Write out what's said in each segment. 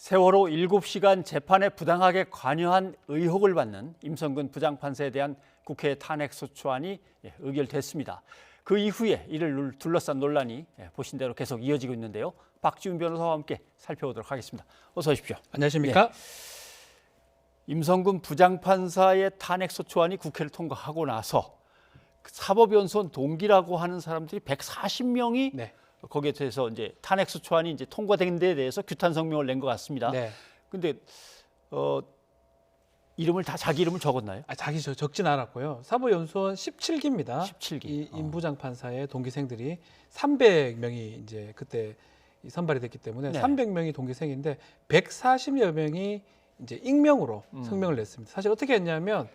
세월호 7시간 재판에 부당하게 관여한 의혹을 받는 임성근 부장판사에 대한 국회 탄핵소추안이 의결됐습니다. 그 이후에 이를 둘러싼 논란이 보신 대로 계속 이어지고 있는데요. 박지훈 변호사와 함께 살펴보도록 하겠습니다. 어서 오십시오. 안녕하십니까? 임성근 부장판사의 탄핵소추안이 국회를 통과하고 나서 사법연수원 동기라고 하는 사람들이 140명이 거기에 대해서 이제 탄핵소추안이 이제 통과된 데에 대해서 규탄 성명을 낸 것 같습니다. 근데 이름을 다 자기 이름을 적었나요? 자기 적진 않았고요. 사법연수원 17기입니다. 17기. 이 임부장 판사의 동기생들이 300명이 이제 그때 선발이 됐기 때문에 300명이 동기생인데 140여 명이 이제 익명으로 성명을 냈습니다. 사실 어떻게 했냐면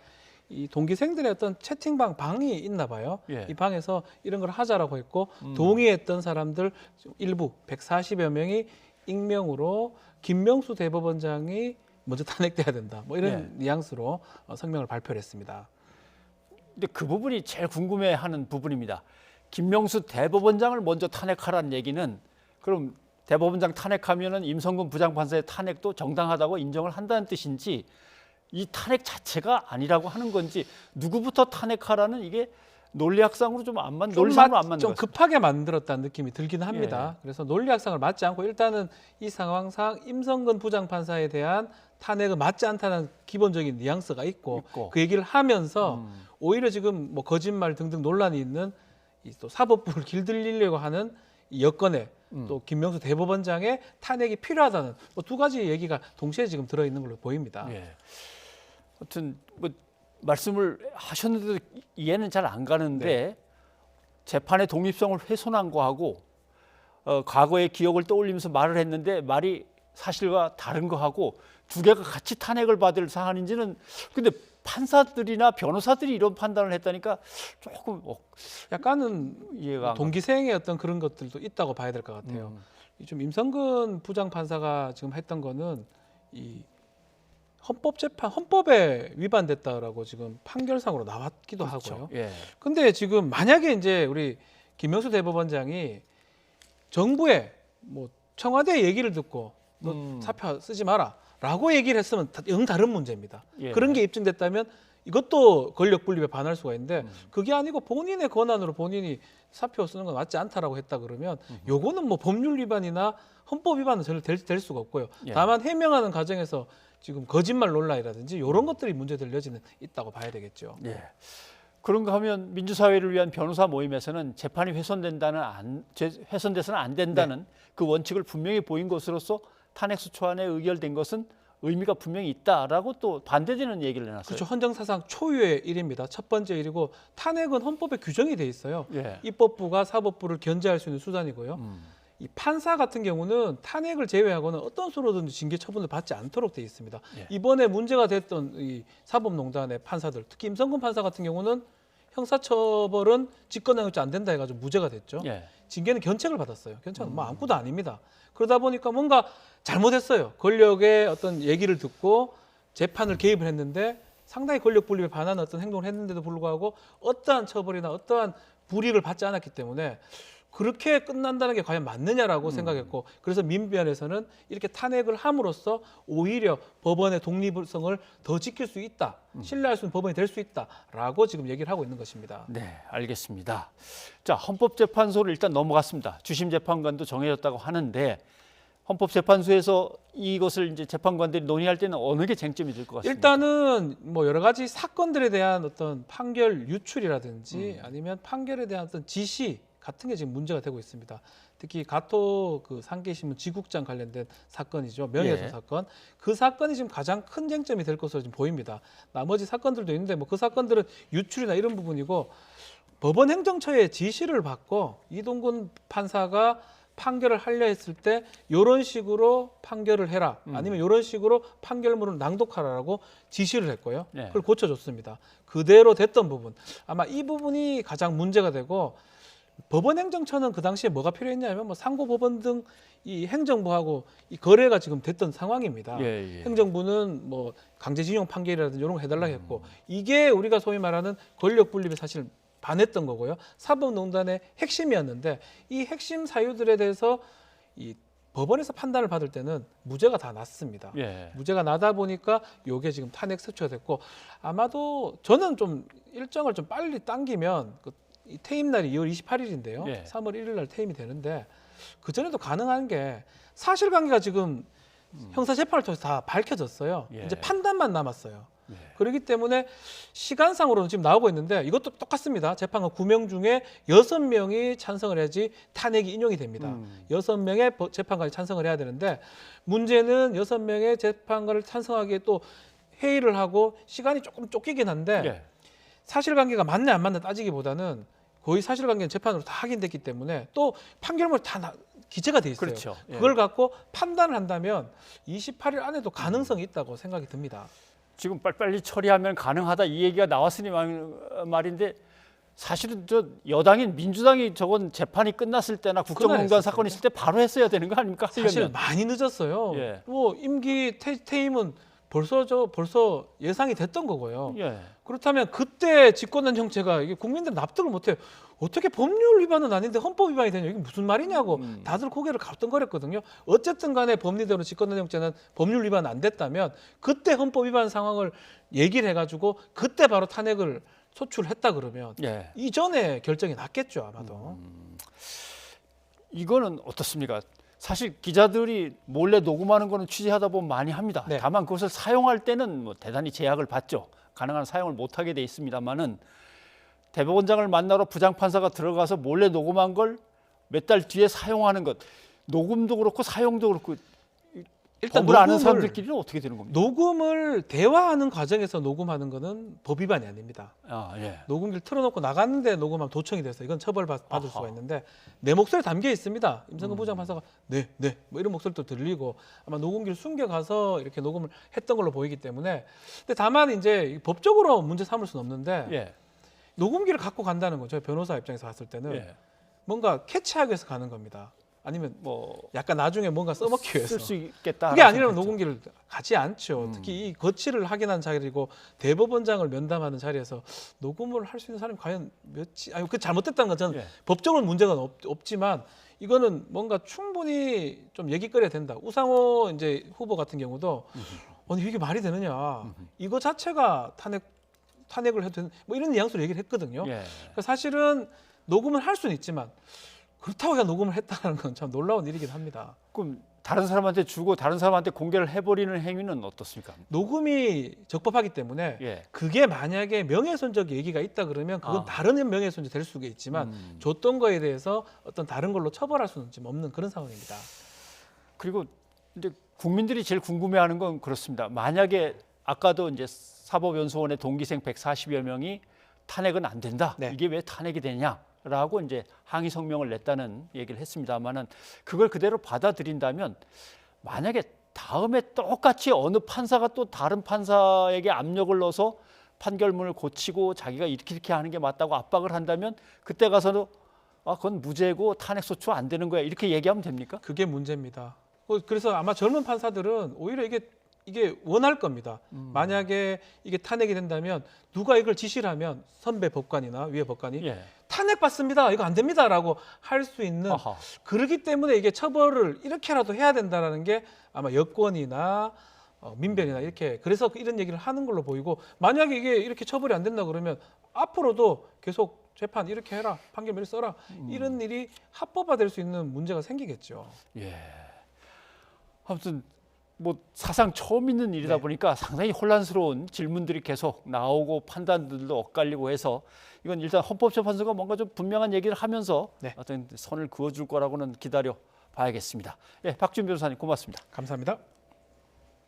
이 동기생들의 어떤 채팅방 방이 있나 봐요. 이 방에서 이런 걸 하자라고 했고 동의했던 사람들 일부 140여 명이 익명으로 김명수 대법원장이 먼저 탄핵돼야 된다. 뭐 이런 뉘앙스로 성명을 발표를 했습니다. 근데 그 부분이 제일 궁금해하는 부분입니다. 김명수 대법원장을 먼저 탄핵하라는 얘기는 그럼 대법원장 탄핵하면은 임성근 부장판사의 탄핵도 정당하다고 인정을 한다는 뜻인지 이 탄핵 자체가 아니라고 하는 건지 누구부터 탄핵하라는 이게 논리학상으로 좀 안 맞는 논리상으로 안 맞는 좀 것 같습니다. 급하게 만들었다는 느낌이 들기는 합니다. 그래서 논리학상을 맞지 않고 일단은 이 상황상 임성근 부장판사에 대한 탄핵은 맞지 않다는 기본적인 뉘앙스가 있고 그 얘기를 하면서 오히려 지금 뭐 거짓말 등등 논란이 있는 이 또 사법부를 길들이려고 하는 이 여건에 또 김명수 대법원장의 탄핵이 필요하다는 뭐 두 가지 얘기가 동시에 지금 들어있는 걸로 보입니다. 하여튼 뭐 말씀을 하셨는데도 이해는 잘 안 가는데 재판의 독립성을 훼손한 거하고 과거의 기억을 떠올리면서 말을 했는데 말이 사실과 다른 거하고 두 개가 같이 탄핵을 받을 사안인지는 근데 판사들이나 변호사들이 이런 판단을 했다니까 조금 약간은 이해가 동기생의 어떤 그런 것들도 있다고 봐야 될 것 같아요. 좀 임성근 부장판사가 지금 했던 거는 이 헌법에 위반됐다라고 지금 판결상으로 나왔기도 하고요. 근데 지금 만약에 이제 우리 김명수 대법원장이 정부의 뭐 청와대 얘기를 듣고 너 사표 쓰지 마라라고 얘기를 했으면 영 다른 문제입니다. 그런 게 입증됐다면 이것도 권력 분립에 반할 수가 있는데 그게 아니고 본인의 권한으로 본인이 사표 쓰는 건 맞지 않다라고 했다 그러면 요거는 뭐 법률 위반이나 헌법 위반은 전혀 될 수가 없고요. 다만 해명하는 과정에서 지금 거짓말 논란이라든지 이런 것들이 문제될 여지는 있다고 봐야 되겠죠. 그런가 하면 민주사회를 위한 변호사 모임에서는 재판이 훼손돼서는 안 된다는 그 원칙을 분명히 보인 것으로서 탄핵소추안에 의결된 것은 의미가 분명히 있다라고 또 반대되는 얘기를 해놨어요. 그렇죠. 헌정사상 초유의 일입니다. 첫 번째 일이고 탄핵은 헌법에 규정이 돼 있어요. 입법부가 사법부를 견제할 수 있는 수단이고요. 이 판사 같은 경우는 탄핵을 제외하고는 어떤 수로든지 징계 처분을 받지 않도록 돼 있습니다. 이번에 문제가 됐던 이 사법농단의 판사들, 특히 임성근 판사 같은 경우는 형사처벌은 직권남용죄 안 된다 해가지고 무죄가 됐죠. 징계는 견책을 받았어요. 견책은 뭐 아무것도 아닙니다. 그러다 보니까 뭔가 잘못했어요. 권력의 어떤 얘기를 듣고 재판을 개입을 했는데 상당히 권력 분립에 반하는 어떤 행동을 했는데도 불구하고 어떠한 처벌이나 어떠한 불이익을 받지 않았기 때문에 그렇게 끝난다는 게 과연 맞느냐라고 생각했고 그래서 민변에서는 이렇게 탄핵을 함으로써 오히려 법원의 독립성을 더 지킬 수 있다. 신뢰할 수 있는 법원이 될 수 있다라고 지금 얘기를 하고 있는 것입니다. 네, 알겠습니다. 자, 헌법재판소를 일단 넘어갔습니다. 주심 재판관도 정해졌다고 하는데 헌법재판소에서 이것을 이제 재판관들이 논의할 때는 어느 게 쟁점이 될 것 같습니다. 일단은 뭐 여러 가지 사건들에 대한 어떤 판결 유출이라든지 아니면 판결에 대한 어떤 지시 같은 게 지금 문제가 되고 있습니다. 특히 가토 그 상계신문 지국장 관련된 사건이죠. 명예훼손 사건. 그 사건이 지금 가장 큰 쟁점이 될 것으로 지금 보입니다. 나머지 사건들도 있는데 뭐 그 사건들은 유출이나 이런 부분이고 법원 행정처의 지시를 받고 이동근 판사가 판결을 하려 했을 때 이런 식으로 판결을 해라. 아니면 이런 식으로 판결문을 낭독하라라고 지시를 했고요. 그걸 고쳐줬습니다. 그대로 됐던 부분. 아마 이 부분이 가장 문제가 되고 법원 행정처는 그 당시에 뭐가 필요했냐면 뭐 상고법원 등 이 행정부하고 이 거래가 지금 됐던 상황입니다. 행정부는 뭐 강제징용 판결이라든지 이런 거 해달라고 했고 이게 우리가 소위 말하는 권력 분립에 사실 반했던 거고요. 사법농단의 핵심이었는데 이 핵심 사유들에 대해서 이 법원에서 판단을 받을 때는 무죄가 다 났습니다. 예. 무죄가 나다 보니까 요게 지금 탄핵 소추가 됐고 아마도 저는 좀 일정을 좀 빨리 당기면 이 퇴임 날이 2월 28일인데요. 예. 3월 1일 날 퇴임이 되는데 그 전에도 가능한 게 사실관계가 지금 형사 재판을 통해서 다 밝혀졌어요. 예. 이제 판단만 남았어요. 예. 그렇기 때문에 시간상으로는 지금 나오고 있는데 이것도 똑같습니다. 재판관 9명 중에 6명이 찬성을 해야지 탄핵이 인용이 됩니다. 6명의 재판관이 찬성을 해야 되는데 문제는 6명의 재판관을 찬성하기에 또 회의를 하고 시간이 조금 쫓기긴 한데 예. 사실관계가 맞네 안 맞네 따지기보다는 거의 사실관계는 재판으로 다 확인됐기 때문에 또 판결문 다 기재가 돼 있어요. 그렇죠. 예. 그걸 갖고 판단을 한다면 28일 안에도 가능성이 있다고 생각이 듭니다. 지금 빨리빨리 처리하면 가능하다 이 얘기가 나왔으니 말인데 사실은 저 여당인 민주당이 저건 재판이 끝났을 때나 국정농단 사건 있을 때 바로 했어야 되는 거 아닙니까? 사실 하려면. 많이 늦었어요. 예. 뭐 임기 퇴임은 벌써 예상이 됐던 거고요. 예. 그렇다면 그때 집권한 정체가 이게 국민들 납득을 못해요. 어떻게 법률 위반은 아닌데 헌법 위반이 되냐 이게 무슨 말이냐고 다들 고개를 갸우뚱거렸거든요. 어쨌든 간에 법리대로 집권한 정체는 법률 위반 안 됐다면 그때 헌법 위반 상황을 얘기를 해가지고 그때 바로 탄핵을 소출했다 그러면 예. 이전에 결정이 났겠죠 아마도. 이거는 어떻습니까? 사실 기자들이 몰래 녹음하는 거는 취재하다 보면 많이 합니다. 네. 다만 그것을 사용할 때는 뭐 대단히 제약을 받죠. 가능한 사용을 못하게 돼 있습니다만은 대법원장을 만나러 부장판사가 들어가서 몰래 녹음한 걸 몇 달 뒤에 사용하는 것, 녹음도 그렇고 사용도 그렇고 일단 법을 아는 사람들끼리는 어떻게 되는 겁니까? 녹음을 대화하는 과정에서 녹음하는 거는 법 위반이 아닙니다. 아, 예. 녹음기를 틀어놓고 나갔는데 녹음하면 도청이 돼서 이건 처벌받을 아하. 수가 있는데 내 목소리 담겨 있습니다. 임성근 부장판사가 네, 뭐 이런 목소리도 들리고 아마 녹음기를 숨겨가서 이렇게 녹음을 했던 걸로 보이기 때문에 근데 다만 이제 법적으로 문제 삼을 수는 없는데 예. 녹음기를 갖고 간다는 거 저희 변호사 입장에서 봤을 때는 예. 뭔가 캐치하기 위해서 가는 겁니다. 아니면 뭐 약간 나중에 뭔가 써먹기 위해서 쓸 수 있겠다. 그게 아니라면 녹음기를 가지 않죠. 특히 이 거취를 확인한 자리고 대법원장을 면담하는 자리에서 녹음을 할 수 있는 사람이 과연 아니 그 잘못됐다는 건 저는 예. 법적으로 문제가 없지만 이거는 뭔가 충분히 좀 얘기거리가 된다. 우상호 이제 후보 같은 경우도 아니 이게 말이 되느냐. 이거 자체가 탄핵을 해도 되는 뭐 이런 뉘앙스로 얘기를 했거든요. 예. 그러니까 사실은 녹음을 할 수는 있지만 그렇다고 해서 녹음을 했다는 건 참 놀라운 일이긴 합니다. 그럼 다른 사람한테 주고 다른 사람한테 공개를 해버리는 행위는 어떻습니까? 녹음이 적법하기 때문에 예. 그게 만약에 명예훼손적 얘기가 있다 그러면 그건 아. 다른 명예훼손이 될 수가 있지만 줬던 거에 대해서 어떤 다른 걸로 처벌할 수는 지금 없는 그런 상황입니다. 그리고 이제 국민들이 제일 궁금해하는 건 그렇습니다. 만약에 아까도 이제 사법연수원의 동기생 140여 명이 탄핵은 안 된다. 네. 이게 왜 탄핵이 되냐라고 이제 항의 성명을 냈다는 얘기를 했습니다만은 그걸 그대로 받아들인다면 만약에 다음에 똑같이 어느 판사가 또 다른 판사에게 압력을 넣어서 판결문을 고치고 자기가 이렇게 하는 게 맞다고 압박을 한다면 그때 가서도 아 그건 무죄고 탄핵 소추 안 되는 거야 이렇게 얘기하면 됩니까? 그게 문제입니다. 그래서 아마 젊은 판사들은 오히려 이게 원할 겁니다. 만약에 이게 탄핵이 된다면 누가 이걸 지시를 하면 선배 법관이나 위에 법관이 예. 탄핵받습니다. 이거 안 됩니다라고 할 수 있는 아하. 그렇기 때문에 이게 처벌을 이렇게라도 해야 된다라는 게 아마 여권이나 민변이나 이렇게 그래서 이런 얘기를 하는 걸로 보이고 만약에 이게 이렇게 처벌이 안 된다 그러면 앞으로도 계속 재판 이렇게 해라 판결 써라 이런 일이 합법화될 수 있는 문제가 생기겠죠. 예. 아무튼 뭐 사상 처음 있는 일이다 네. 보니까 상당히 혼란스러운 질문들이 계속 나오고 판단들도 엇갈리고 해서 이건 일단 헌법재판소가 뭔가 좀 분명한 얘기를 하면서 네. 어떤 선을 그어줄 거라고는 기다려 봐야겠습니다. 예, 박준 변호사님 고맙습니다. 감사합니다.